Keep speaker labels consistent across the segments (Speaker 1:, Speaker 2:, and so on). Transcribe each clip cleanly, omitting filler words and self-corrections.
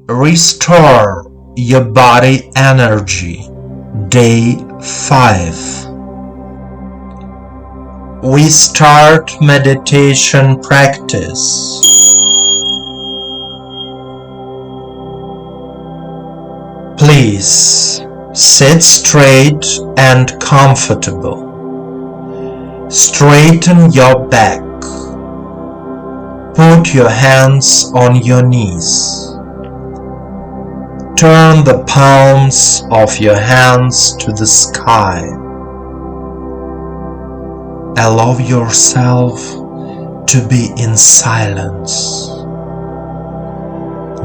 Speaker 1: Restore your body energy. Day 5. We start meditation practice. Please sit straight and comfortable. Straighten your back. Put your hands on your knees. Turn the palms of your hands to the sky. Allow yourself to be in silence.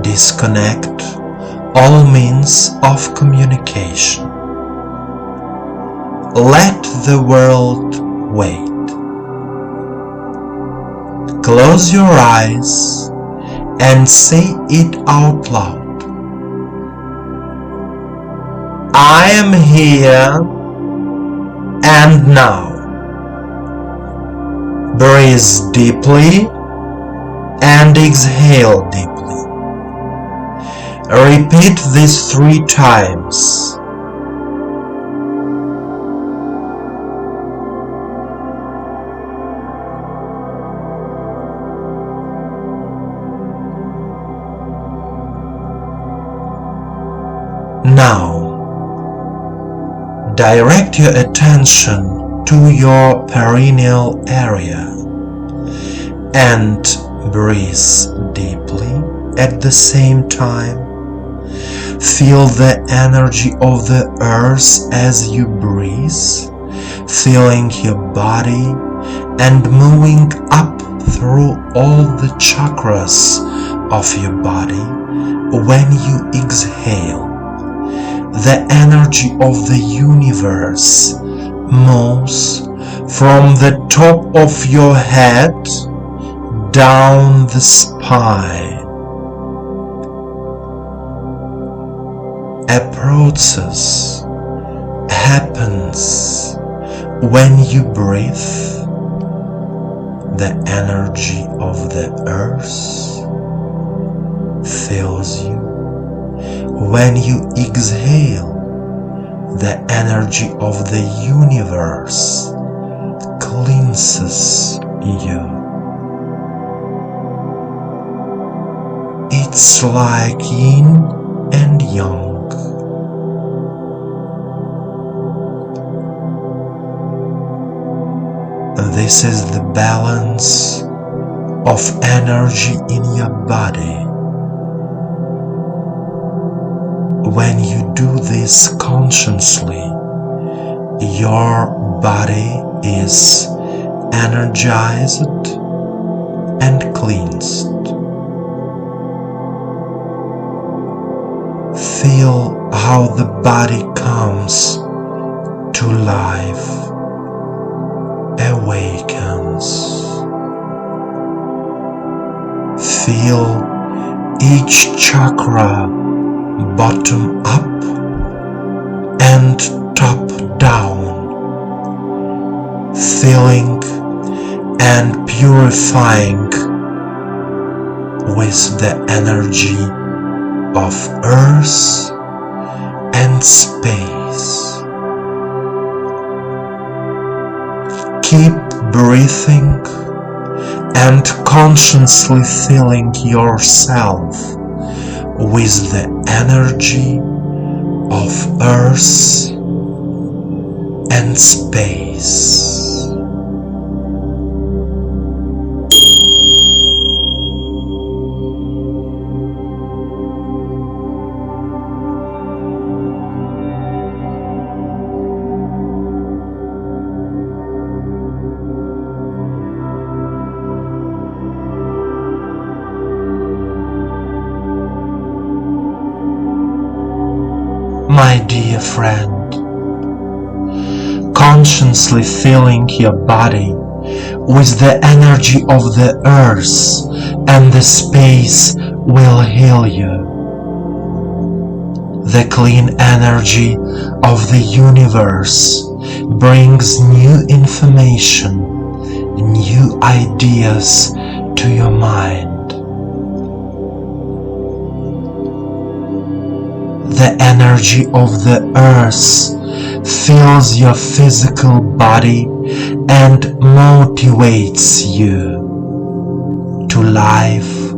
Speaker 1: Disconnect all means of communication. Let the world wait. Close your eyes and say it out loud. I am here and now. Breathe deeply and exhale deeply. Repeat this 3 times. Now, direct your attention to your perineal area and breathe deeply at the same time. Feel the energy of the earth as you breathe, filling your body and moving up through all the chakras of your body. When you exhale, the energy of the universe moves from the top of your head down the spine. A process happens when you breathe. The energy of the earth fills you. When you exhale, the energy of the universe cleanses you. It's like yin and yang. This is the balance of energy in your body. When you do this consciously, your body is energized and cleansed. Feel how the body comes to life, awakens. Feel each chakra bottom up and top down, filling and purifying with the energy of earth and space. Keep breathing and consciously filling yourself with the energy of earth and space. My dear friend, consciously filling your body with the energy of the earth and the space will heal you. The clean energy of the universe brings new information, new ideas to your mind. The energy of the earth fills your physical body and motivates you to life,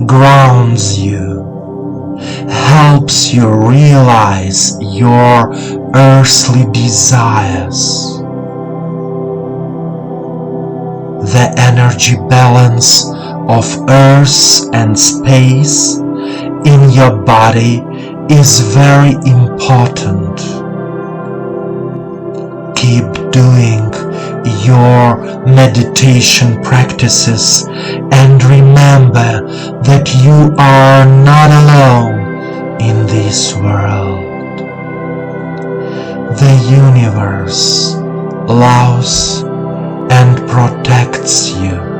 Speaker 1: grounds you, helps you realize your earthly desires. The energy balance of earth and space in your body is very important. Keep doing your meditation practices and remember that you are not alone in this world. The universe loves and protects you.